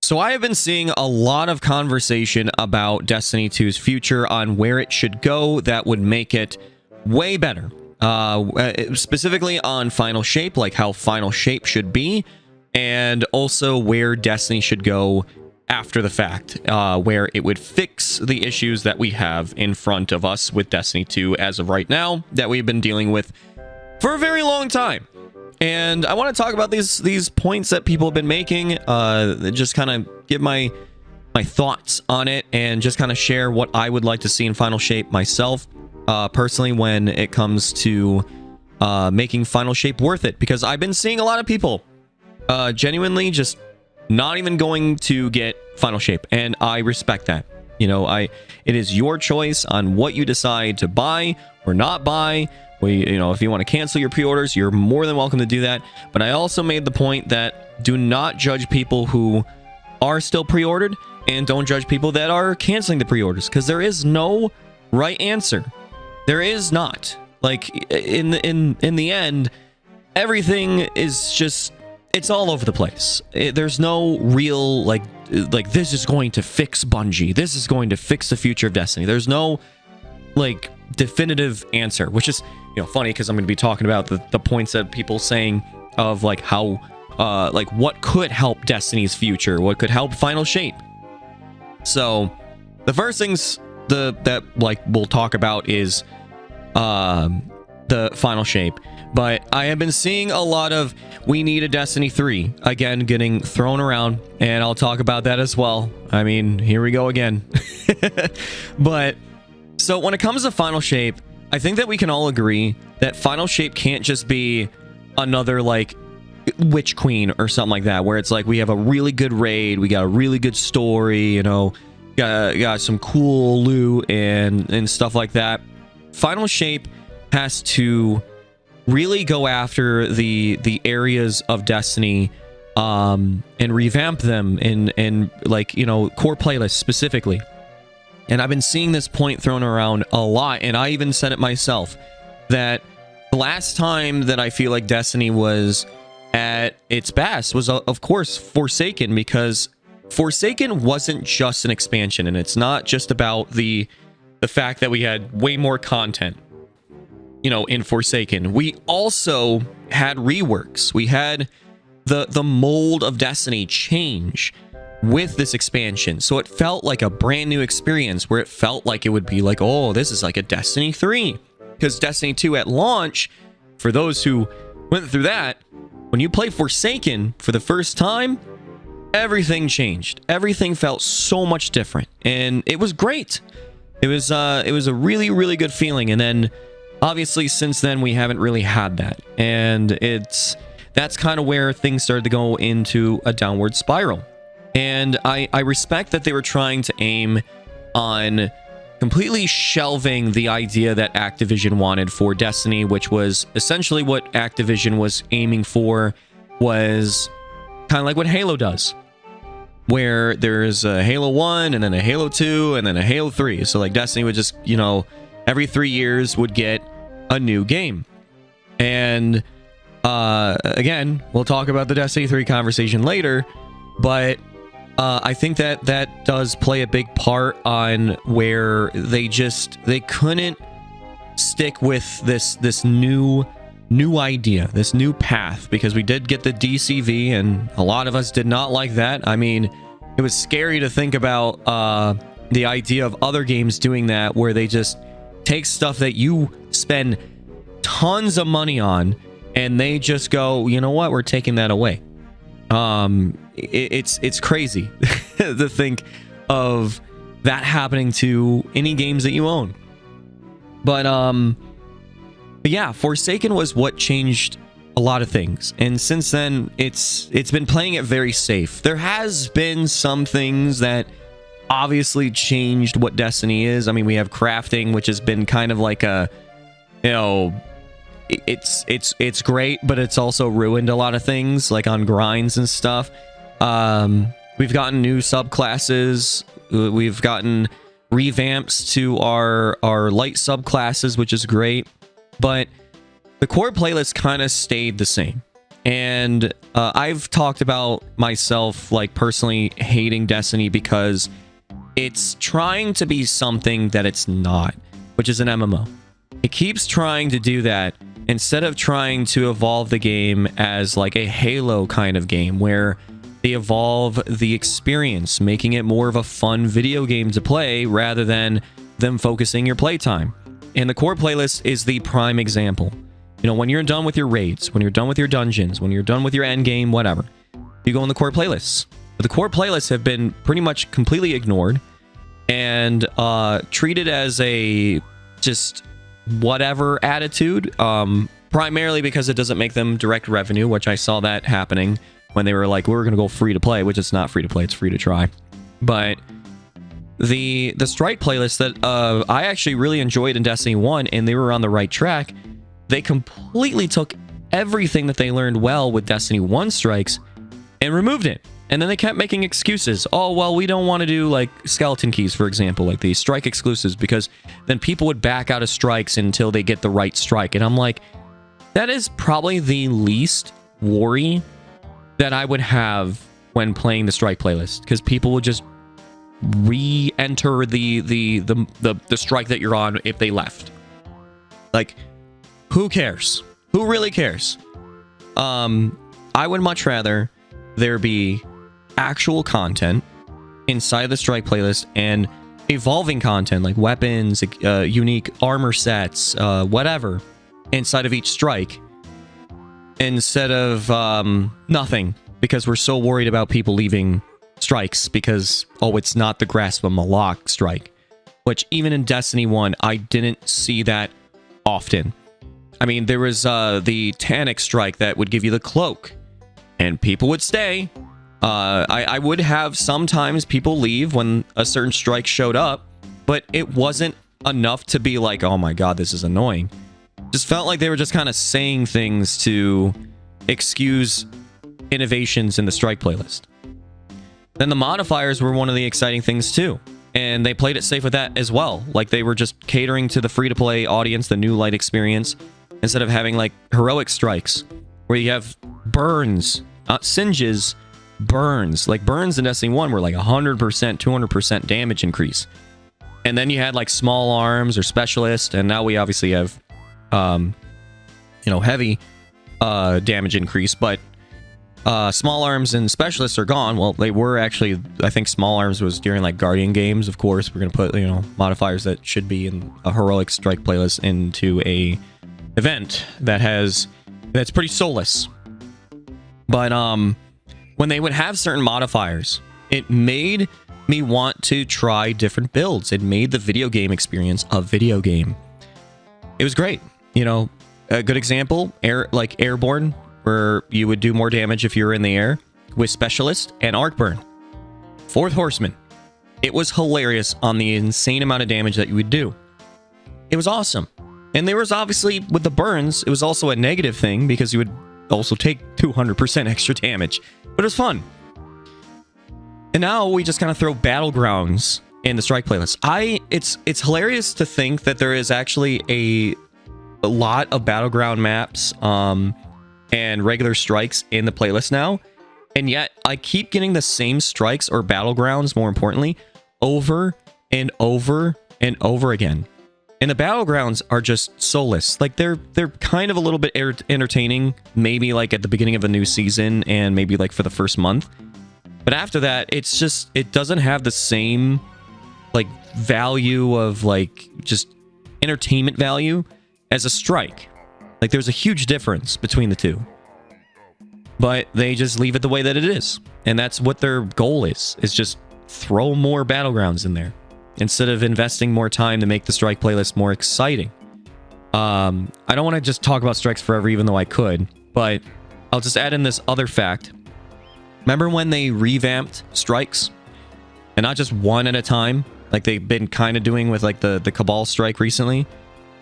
So I have been seeing a lot of conversation about Destiny 2's future, on where it should go that would make it way better. Specifically on final shape, like how final shape should be, and also where Destiny should go after the fact, where it would fix the issues that we have in front of us with Destiny 2 as of right now, that we've been dealing with for a very long time. And I want to talk about these points that people have been making, just kind of give my thoughts on it, and just kind of share what I would like to see in final shape myself, personally, when it comes to making final shape worth it. Because I've been seeing a lot of people genuinely just not even going to get final shape, and I respect that. You know, it is your choice on what you decide to buy or not buy. If you want to cancel your pre-orders, you're more than welcome to do that. But I also made the point that do not judge people who are still pre-ordered, and don't judge people that are canceling the pre-orders, because there is no right answer. There is not. Like, in the end, everything is just, it's all over the place. There's no real like this is going to fix Bungie. This is going to fix the future of Destiny. There's no like definitive answer, which is funny, because I'm going to be talking about the points that people saying of like how like what could help Destiny's future, what could help final shape. So the first things that like we'll talk about is the final shape. But I have been seeing a lot of we need a Destiny 3 again getting thrown around, and I'll talk about that as well. I mean, here we go again. But so when it comes to final shape, I think that we can all agree that final shape can't just be another like Witch Queen or something like that, where it's like we have a really good raid, we got a really good story, got some cool loot and stuff like that. Final shape has to really go after the areas of Destiny and revamp them in like core playlists specifically. And I've been seeing this point thrown around a lot, and I even said it myself, that the last time that I feel like Destiny was at its best was, of course, Forsaken, because Forsaken wasn't just an expansion, and it's not just about the fact that we had way more content, in Forsaken. We also had reworks. We had the mold of Destiny change with this expansion, so it felt like a brand new experience, where it felt like it would be like, oh, this is like a Destiny 3, because Destiny 2 at launch, for those who went through that, when you play Forsaken for the first time, everything changed. Everything felt so much different, and it was great. It was a really, really good feeling. And then obviously since then we haven't really had that, and that's kind of where things started to go into a downward spiral. And I respect that they were trying to aim on completely shelving the idea that Activision wanted for Destiny, which was essentially what Activision was aiming for, was kind of like what Halo does, where there's a Halo 1 and then a Halo 2 and then a Halo 3. So like Destiny would just, every 3 years would get a new game. And again, we'll talk about the Destiny 3 conversation later, but I think that does play a big part on where they couldn't stick with this new idea, this new path, because we did get the DCV, and a lot of us did not like that. I mean, it was scary to think about the idea of other games doing that, where they just take stuff that you spend tons of money on, and they just go, you know what, we're taking that away. It's crazy to think of that happening to any games that you own. But yeah, Forsaken was what changed a lot of things, and since then it's been playing it very safe. There has been some things that obviously changed what Destiny is. I mean, we have crafting, which has been kind of like a, it's great, but it's also ruined a lot of things, like on grinds and stuff. We've gotten new subclasses. We've gotten revamps to our light subclasses, which is great. But the core playlist kind of stayed the same. And I've talked about myself, like, personally hating Destiny because it's trying to be something that it's not, which is an MMO. It keeps trying to do that instead of trying to evolve the game as like a Halo kind of game where they evolve the experience, making it more of a fun video game to play rather than them focusing your playtime. And the core playlist is the prime example. You know, when you're done with your raids, when you're done with your dungeons, when you're done with your end game, whatever, you go in the core playlists. But the core playlists have been pretty much completely ignored and treated as a just whatever attitude, primarily because it doesn't make them direct revenue, which I saw that happening when they were like, we're going to go free to play, which it's not free to play, it's free to try. But the strike playlist that I actually really enjoyed in Destiny 1, and they were on the right track, they completely took everything that they learned well with Destiny 1 strikes and removed it. And then they kept making excuses. Oh, well, we don't want to do like skeleton keys, for example, like the strike exclusives, because then people would back out of strikes until they get the right strike. And I'm like, that is probably the least worry that I would have when playing the strike playlist, because people would just re-enter the strike that you're on if they left. Like, who cares? Who really cares? I would much rather there be actual content inside the strike playlist and evolving content like weapons, unique armor sets, whatever, inside of each strike, instead of nothing, because we're so worried about people leaving strikes because, oh, it's not the Grasp of Malak strike, which even in Destiny 1, I didn't see that often. I mean, there was the Tanic strike that would give you the cloak, and people would stay. I would have sometimes people leave when a certain strike showed up, but it wasn't enough to be like, oh my god, this is annoying. Just felt like they were just kind of saying things to excuse innovations in the strike playlist. Then the modifiers were one of the exciting things too, and they played it safe with that as well. Like, they were just catering to the free-to-play audience, the new light experience, instead of having like heroic strikes where you have burns, singes, burns. Like, burns in Destiny 1 were like 100%, 200% damage increase. And then you had like small arms or specialist, and now we obviously have heavy damage increase, but small arms and specialists are gone. Well, they were actually, I think small arms was during like Guardian games. Of course, we're going to put, modifiers that should be in a heroic strike playlist into a event that's pretty soulless. But when they would have certain modifiers, it made me want to try different builds. It made the video game experience a video game. It was great. A good example, Airborne, where you would do more damage if you were in the air, with Specialist and Arcburn. Fourth Horseman. It was hilarious on the insane amount of damage that you would do. It was awesome. And there was obviously, with the burns, it was also a negative thing because you would also take 200% extra damage. But it was fun. And now we just kind of throw Battlegrounds in the strike playlist. It's hilarious to think that there is actually a lot of Battleground maps and regular strikes in the playlist now. And yet I keep getting the same strikes, or Battlegrounds more importantly, over and over and over again. And the Battlegrounds are just soulless. Like, they're kind of a little bit entertaining, maybe like at the beginning of a new season and maybe like for the first month. But after that, it's just, it doesn't have the same like value of like just entertainment value as a strike. Like, there's a huge difference between the two. But they just leave it the way that it is. And that's what their goal is just throw more Battlegrounds in there, instead of investing more time to make the strike playlist more exciting. I don't want to just talk about strikes forever, even though I could, but I'll just add in this other fact. Remember when they revamped strikes? And not just one at a time, like they've been kind of doing with like the Cabal strike recently?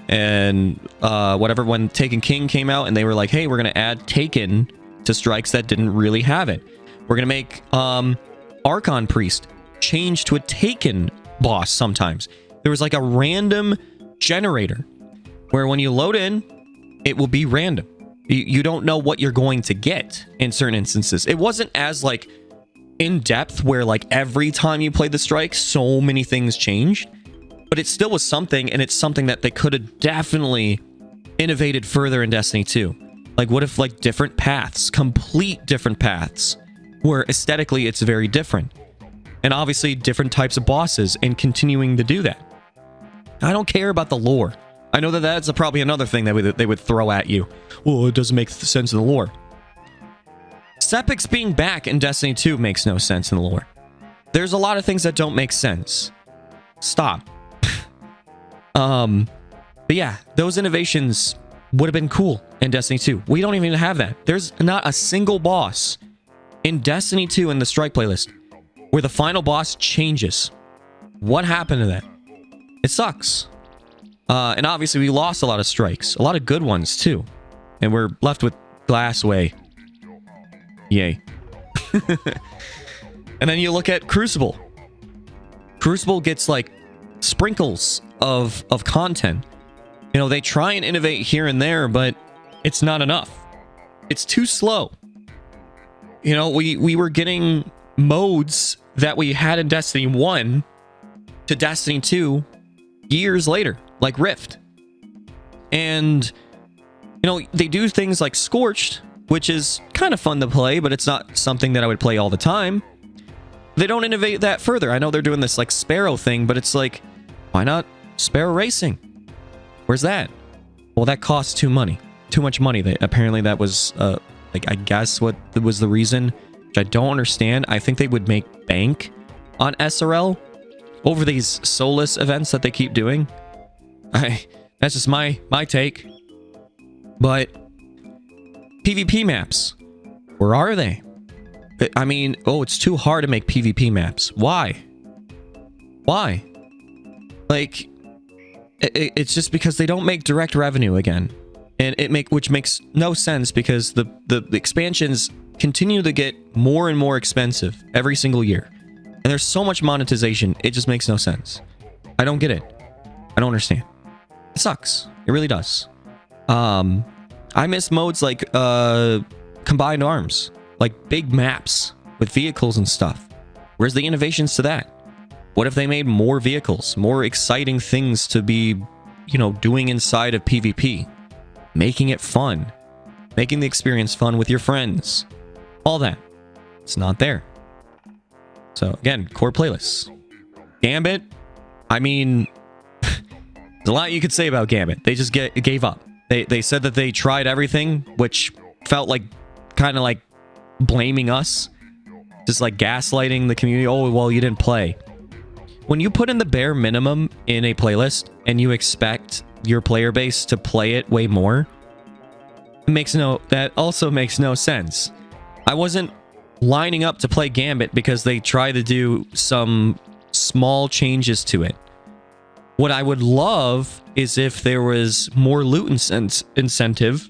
And when Taken King came out and they were like, hey, we're going to add Taken to strikes that didn't really have it. We're going to make Archon Priest change to a Taken boss sometimes. There was like a random generator where when you load in, it will be random. You don't know what you're going to get in certain instances. It wasn't as like in depth where like every time you played the strike, so many things changed, but it still was something, and it's something that they could have definitely innovated further in Destiny 2. Like, what if like different paths, complete different paths, where aesthetically it's very different, and obviously different types of bosses, and continuing to do that. I don't care about the lore. I know that that's probably another thing that they would throw at you. Well, it doesn't make sense in the lore. Sepix being back in Destiny 2 makes no sense in the lore. There's a lot of things that don't make sense. Stop. But yeah, those innovations would have been cool in Destiny 2. We don't even have that. There's not a single boss in Destiny 2 in the strike playlist where the final boss changes. What happened to that? It sucks. And obviously we lost a lot of strikes, a lot of good ones too, and we're left with Glassway. Yay. And then you look at Crucible. Crucible gets like sprinkles of content. You know, they try and innovate here and there, but it's not enough. It's too slow. You know, we were getting modes that we had in Destiny 1 to Destiny 2 years later, like Rift. And, you know, they do things like Scorched, which is kind of fun to play, but it's not something that I would play all the time. They don't innovate that further. I know they're doing this like Sparrow thing, but it's like, why not Sparrow Racing? Where's that? Well, that costs too much money. Apparently that was like, I guess what was the reason, which I don't understand. I think they would make bank on SRL over these soulless events that they keep doing. That's just my take. But PvP maps, where are they? I mean, oh, it's too hard to make PvP maps. Why? Like, it's just because they don't make direct revenue again, and which makes no sense, because the expansions continue to get more and more expensive every single year, and there's so much monetization. It just makes no sense. I don't get it. I don't understand. It sucks. It really does. I miss modes like combined arms, like big maps with vehicles and stuff. Where's the innovations to that? What if they made more vehicles, more exciting things to be, you know, doing inside of PvP, making it fun, making the experience fun with your friends, all that. It's not there. So again, core playlists. Gambit, I mean, there's a lot you could say about Gambit. They just gave up. They said that they tried everything, which felt like kind of like blaming us, just like gaslighting the community. Oh, well, you didn't play. When you put in the bare minimum in a playlist and you expect your player base to play it way more, that also makes no sense. I wasn't lining up to play Gambit because they try to do some small changes to it. What I would love is if there was more loot incentive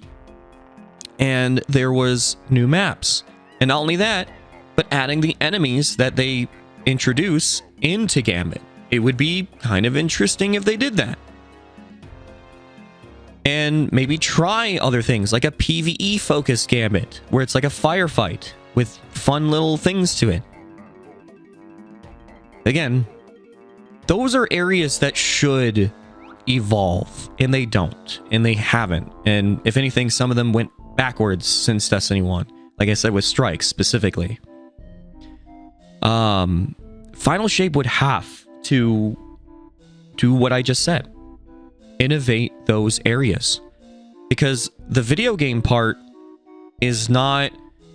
and there was new maps. And not only that, but adding the enemies that they introduce into Gambit. It would be kind of interesting if they did that. And maybe try other things like a PvE focused Gambit, where it's like a firefight with fun little things to it. Again, those are areas that should evolve, and they don't, and they haven't. And if anything, some of them went backwards since Destiny 1. Like I said, with strikes specifically. Final Shape would have to do what I just said. Innovate those areas. Because the video game part is not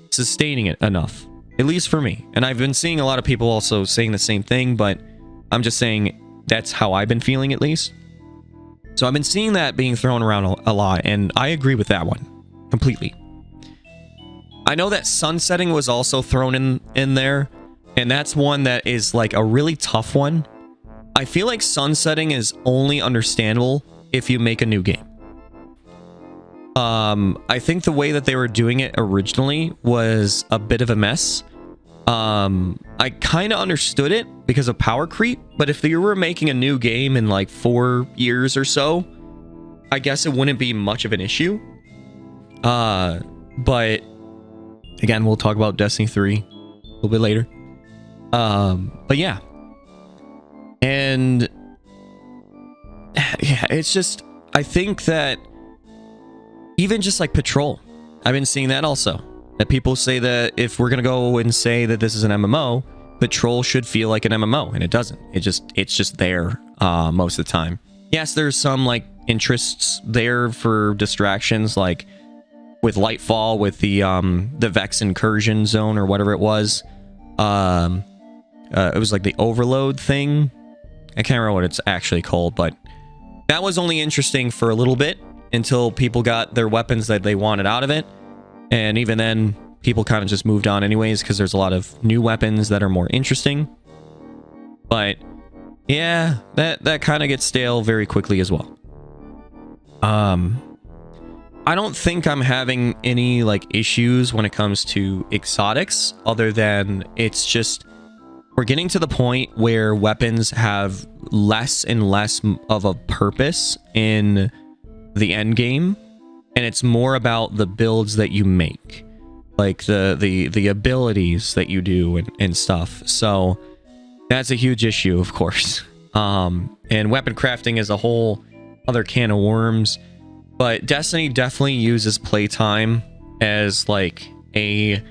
sustaining it enough. At least for me. And I've been seeing a lot of people also saying the same thing, but I'm just saying that's how I've been feeling, at least. So I've been seeing that being thrown around a lot, and I agree with that one completely. I know that sunsetting was also thrown in there, and that's one that is like a really tough one. I feel like sunsetting is only understandable if you make a new game. I think the way that they were doing it originally was a bit of a mess. I kind of understood it because of power creep, but if you were making a new game in like 4 years or so, I guess it wouldn't be much of an issue. But again, we'll talk about Destiny 3 a little bit later. But yeah. And yeah, it's just, I think that even just like Patrol, I've been seeing that also. That people say that if we're gonna go and say that this is an MMO, Patrol should feel like an MMO, and it doesn't. It's just there most of the time. Yes, there's some like interests there for distractions, like with Lightfall, with the Vex incursion zone or whatever it was. It was like the Overload thing. I can't remember what it's actually called, but that was only interesting for a little bit until people got their weapons that they wanted out of it. And even then, people kind of just moved on anyways, because there's a lot of new weapons that are more interesting. But yeah, that kind of gets stale very quickly as well. I don't think I'm having any like issues when it comes to exotics, other than it's just we're getting to the point where weapons have less and less of a purpose in the end game, and it's more about the builds that you make, like the abilities that you do and stuff. So that's a huge issue, of course. And weapon crafting is a whole other can of worms. But Destiny definitely uses Playtime as like a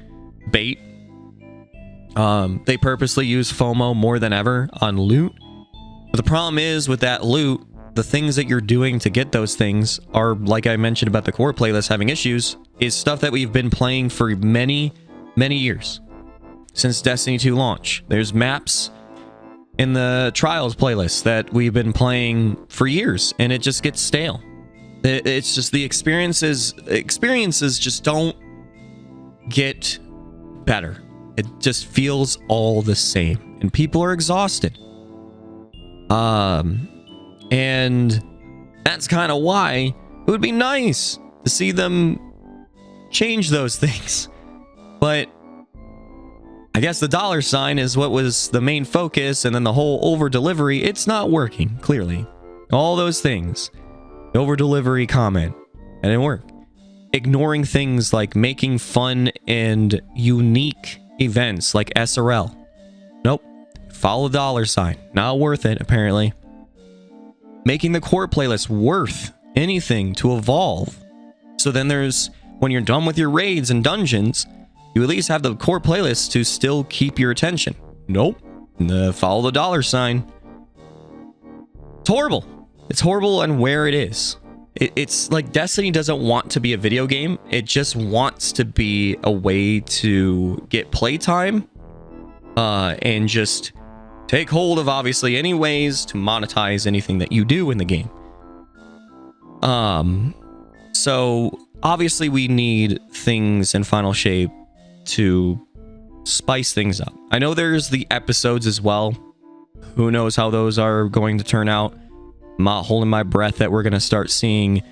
bait. They purposely use FOMO more than ever on loot. But the problem is with that loot, the things that you're doing to get those things are, like I mentioned about the core playlist having issues, is stuff that we've been playing for many, many years. Since Destiny 2 launch. There's maps in the Trials playlist that we've been playing for years, and it just gets stale. It's just the experiences just don't get better. It just feels all the same, and people are exhausted. And that's kind of why it would be nice to see them change those things. But I guess the dollar sign is what was the main focus, and then the whole over delivery, it's not working, clearly. All those things. Over delivery comment. It didn't work. Ignoring things like making fun and unique events like SRL. Nope. Follow the dollar sign. Not worth it, apparently. Making the core playlist worth anything to evolve. So then there's, when you're done with your raids and dungeons, you at least have the core playlist to still keep your attention. Nope. Follow the dollar sign. It's horrible. It's horrible and where it is. It's like Destiny doesn't want to be a video game. It just wants to be a way to get playtime and just take hold of, obviously, any ways to monetize anything that you do in the game. So obviously we need things in Final Shape to spice things up. I know there's the episodes as well. Who knows how those are going to turn out. I'm not holding my breath that we're going to start seeing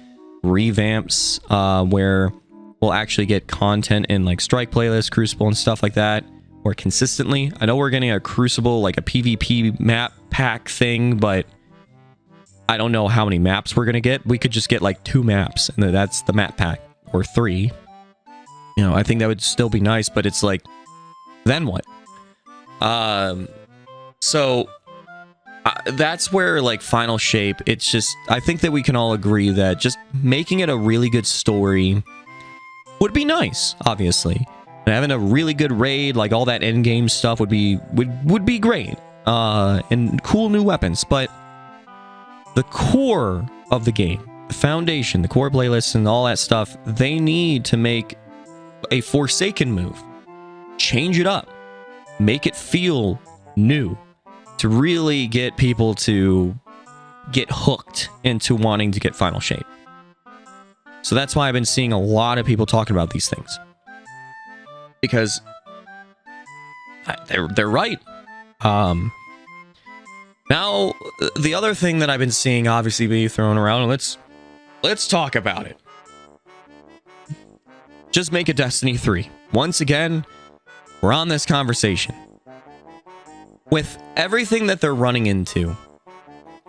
revamps where we'll actually get content in like Strike Playlist, Crucible, and stuff like that more consistently. I know we're getting a Crucible, like a PvP map pack thing, but I don't know how many maps we're going to get. We could just get like 2 maps, and that's the map pack, or 3. You know, I think that would still be nice, but it's like, then what? So that's where like Final Shape, it's just, I think that we can all agree that just making it a really good story would be nice, obviously. And having a really good raid, like all that end game stuff would be great. And cool new weapons, but the core of the game, the foundation, the core playlists and all that stuff, they need to make a Forsaken move. Change it up. Make it feel new. To really get people to get hooked into wanting to get Final Shape. So that's why I've been seeing a lot of people talking about these things. Because they're right. Now, the other thing that I've been seeing obviously be thrown around, and let's talk about it. Just make a Destiny 3. Once again, we're on this conversation. With everything that they're running into,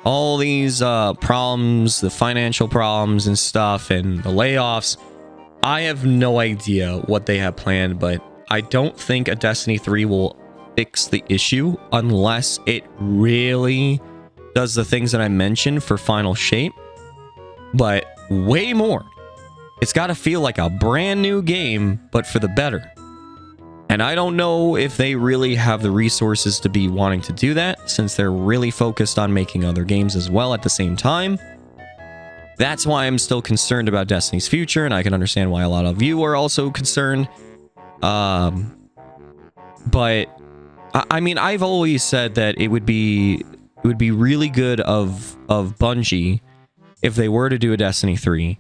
all these problems, the financial problems and stuff, and the layoffs, I have no idea what they have planned, but I don't think a Destiny 3 will fix the issue unless it really does the things that I mentioned for final shape, but way more. It's got to feel like a brand new game, but for the better. And I don't know if they really have the resources to be wanting to do that, since they're really focused on making other games as well at the same time. That's why I'm still concerned about Destiny's future, and I can understand why a lot of you are also concerned. But I mean, I've always said that it would be really good of Bungie if they were to do a Destiny 3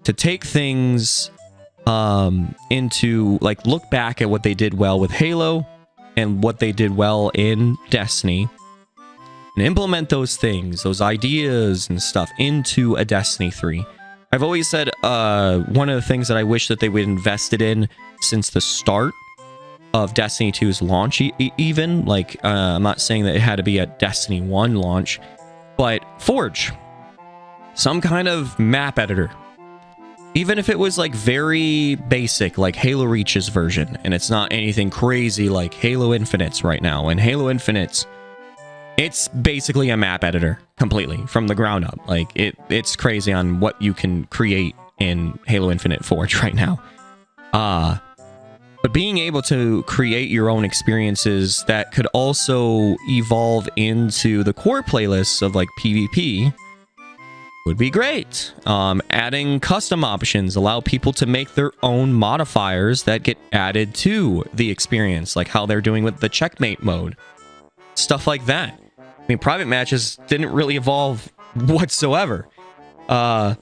to take things into, like, look back at what they did well with Halo and what they did well in Destiny and implement those things, those ideas and stuff into a Destiny 3. I've always said one of the things that I wish that they would invested in since the start of Destiny 2's launch, even, like, I'm not saying that it had to be a Destiny 1 launch, but Forge. Some kind of map editor. Even if it was, like, very basic, like Halo Reach's version, and it's not anything crazy like Halo Infinite's right now. And Halo Infinite's, it's basically a map editor completely from the ground up. Like, it's crazy on what you can create in Halo Infinite Forge right now. But being able to create your own experiences that could also evolve into the core playlists of, like, PvP would be great. Adding custom options allow people to make their own modifiers that get added to the experience, like how they're doing with the checkmate mode. Stuff like that. I mean, private matches didn't really evolve whatsoever. I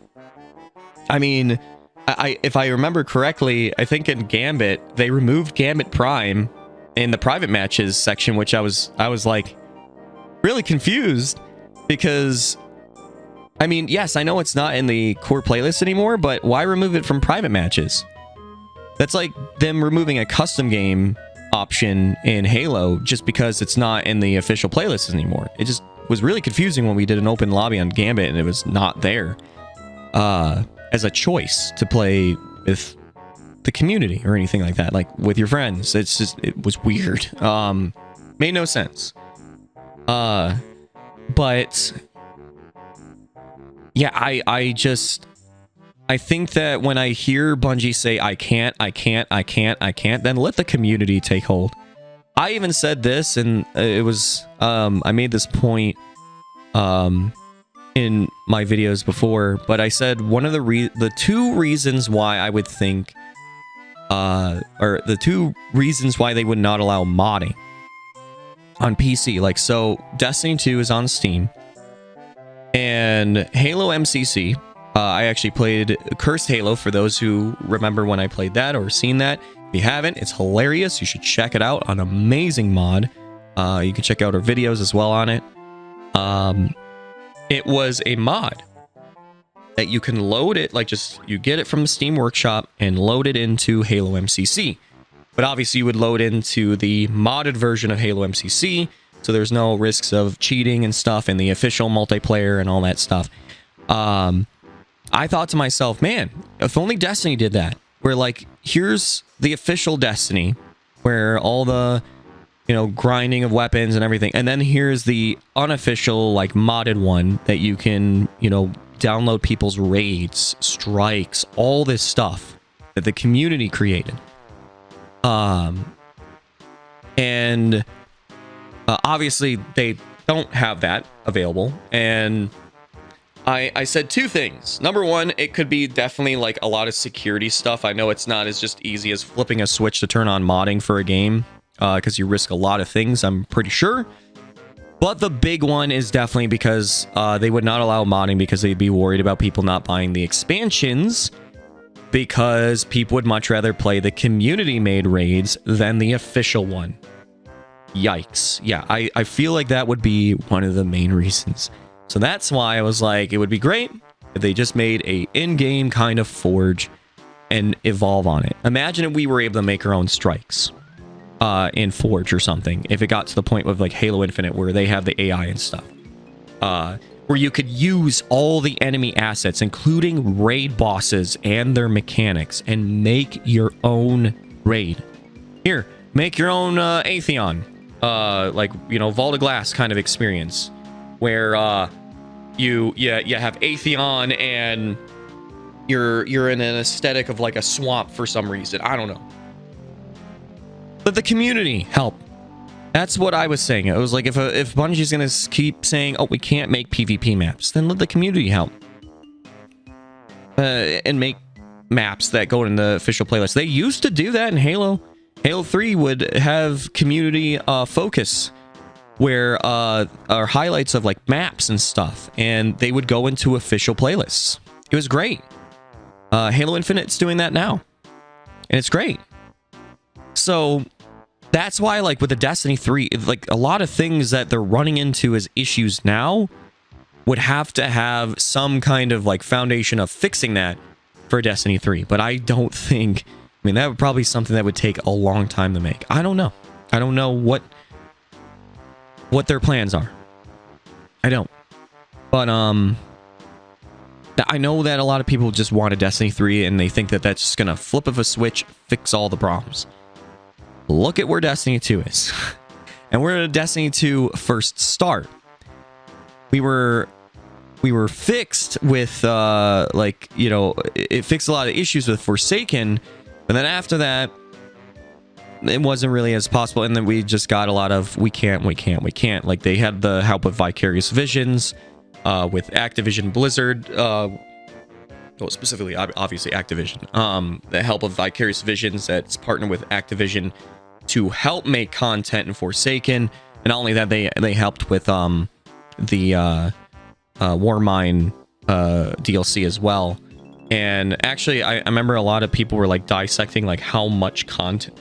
mean, if I remember correctly, I think in Gambit, they removed Gambit Prime in the private matches section, which I was like really confused because, I mean, yes, I know it's not in the core playlist anymore, but why remove it from private matches? That's like them removing a custom game option in Halo just because it's not in the official playlist anymore. It just was really confusing when we did an open lobby on Gambit and it was not there as a choice to play with the community or anything like that, like with your friends. It's just, it was weird. Made no sense. But yeah, I think that when I hear Bungie say, I can't, then let the community take hold. I even said this, and it was, I made this point in my videos before, but I said one of the two reasons why I would think, or the two reasons why they would not allow modding on PC. Like, so Destiny 2 is on Steam, and Halo MCC, I actually played Cursed Halo, for those who remember when I played that or seen that. If you haven't, it's hilarious. You should check it out. An amazing mod. You can check out our videos as well on it. It was a mod that you can load it, like, just you get it from the Steam Workshop and load it into Halo MCC. But obviously you would load into the modded version of Halo MCC, so there's no risks of cheating and stuff in the official multiplayer and all that stuff. I thought to myself, man, if only Destiny did that, where, like, here's the official Destiny, where all the, you know, grinding of weapons and everything, and then here's the unofficial, like, modded one that you can, you know, download people's raids, strikes, all this stuff that the community created. And obviously they don't have that available, and I said two things. Number one, it could be definitely like a lot of security stuff. I know it's not as just easy as flipping a switch to turn on modding for a game, because you risk a lot of things, I'm pretty sure. But the big one is definitely because they would not allow modding because they'd be worried about people not buying the expansions, because people would much rather play the community-made raids than the official one. Yikes. Yeah, I feel like that would be one of the main reasons. So that's why I was like, it would be great if they just made a in-game kind of Forge and evolve on it. Imagine if we were able to make our own strikes in Forge or something, if it got to the point with, like, Halo Infinite where they have the AI and stuff. where you could use all the enemy assets, including raid bosses and their mechanics, and make your own raid. Here, make your own Atheon, like, you know, Vault of Glass kind of experience, where you have Atheon and you're in an aesthetic of like a swamp for some reason. I don't know. Let the community help. That's what I was saying. It was like, if Bungie's gonna keep saying, oh, we can't make PvP maps, then let the community help. And make maps that go in the official playlist. They used to do that in Halo. Halo 3 would have community focus, where are highlights of like maps and stuff, and they would go into official playlists. It was great. Halo Infinite's doing that now, and it's great. So that's why, like, with the Destiny 3, like, a lot of things that they're running into as issues now would have to have some kind of like foundation of fixing that for Destiny 3. But I don't think, I mean, that would probably be something that would take a long time to make. I don't know. I don't know what their plans are. I don't. But I know that a lot of people just want a Destiny 3 and they think that that's just gonna flip of a switch, fix all the problems. Look at where Destiny 2 is. And we're at a Destiny 2 first start. We were fixed with like, you know, it fixed a lot of issues with Forsaken, but then after that it wasn't really as possible, and then we just got a lot of we can't. Like, they had the help of Vicarious Visions with Activision Blizzard, well, specifically obviously Activision, the help of Vicarious Visions that's partnered with Activision to help make content in Forsaken. And not only that, they helped with the Warmind DLC as well. And actually, I remember a lot of people were like dissecting like how much content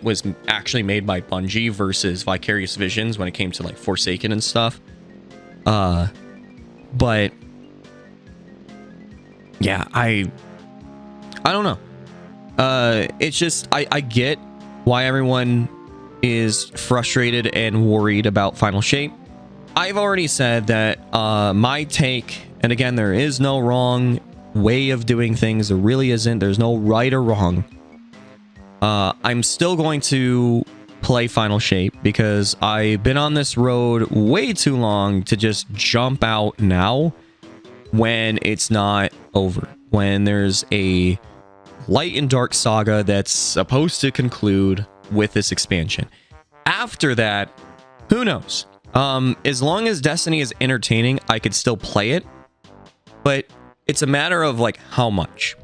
was actually made by Bungie versus Vicarious Visions when it came to like Forsaken and stuff. But yeah, I don't know. It's just, I get why everyone is frustrated and worried about Final Shape. I've already said that my take, and again, there is no wrong way of doing things. There really isn't. There's no right or wrong. I'm still going to play Final Shape because I've been on this road way too long to just jump out now when it's not over. When there's a light and dark saga that's supposed to conclude with this expansion. After that, who knows? As long as Destiny is entertaining, I could still play it. But it's a matter of like how much.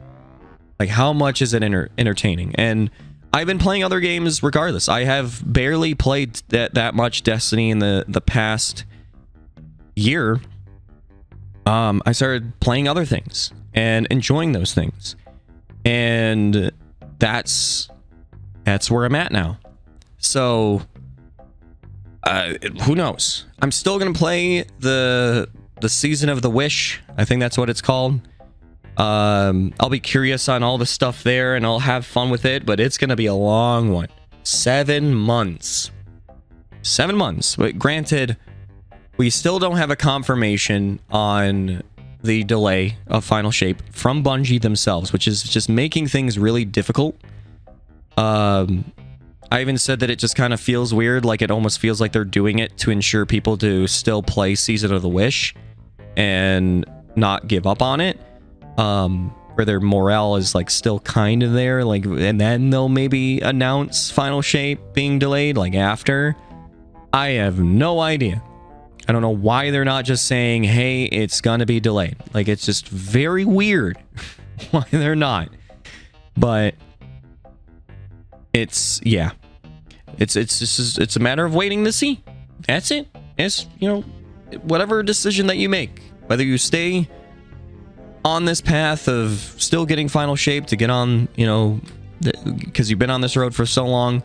Like, how much is it entertaining? And I've been playing other games regardless. I have barely played that much Destiny in the past year. I started playing other things and enjoying those things. And that's where I'm at now. So who knows? I'm still gonna play the Season of the Wish. I think that's what it's called. I'll be curious on all the stuff there, and I'll have fun with it, but it's gonna be a long one. 7 months. 7 months. But granted, we still don't have a confirmation on the delay of Final Shape from Bungie themselves, which is just making things really difficult. I even said that it just kind of feels weird, like it almost feels like they're doing it to ensure people to still play Season of the Wish and not give up on it. Where their morale is like still kind of there, like, and then they'll maybe announce Final Shape being delayed like after. I have no idea. I don't know why they're not just saying, hey, it's gonna be delayed. Like, it's just very weird why they're not. But it's, yeah, it's a matter of waiting to see. That's it. It's, you know, whatever decision that you make, whether you stay on this path of still getting Final Shape to get on, you know, because you've been on this road for so long,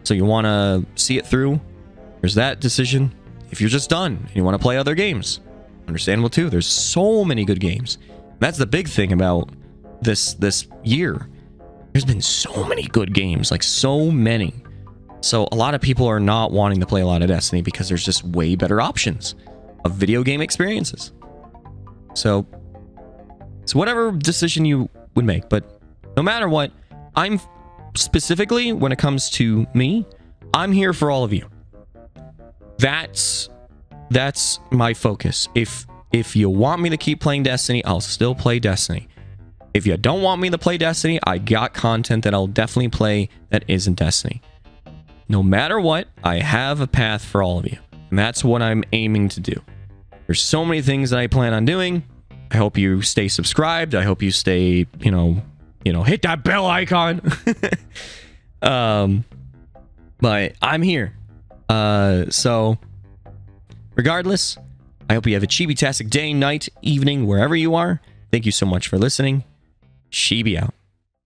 so you want to see it through. There's that decision. If you're just done and you want to play other games, understandable too. There's so many good games. That's the big thing about this year. There's been so many good games, like so many. So a lot of people are not wanting to play a lot of Destiny because there's just way better options. of video game experiences. So whatever decision you would make, but no matter what, I'm specifically, when it comes to me, I'm here for all of you. That's my focus. If you want me to keep playing Destiny, I'll still play Destiny. If you don't want me to play Destiny, I got content that I'll definitely play that isn't Destiny. No matter what, I have a path for all of you. And that's what I'm aiming to do. There's so many things that I plan on doing. I hope you stay subscribed. I hope you stay, hit that bell icon. But I'm here. So regardless, I hope you have a chibi-tastic day, night, evening, wherever you are. Thank you so much for listening. Chibi out.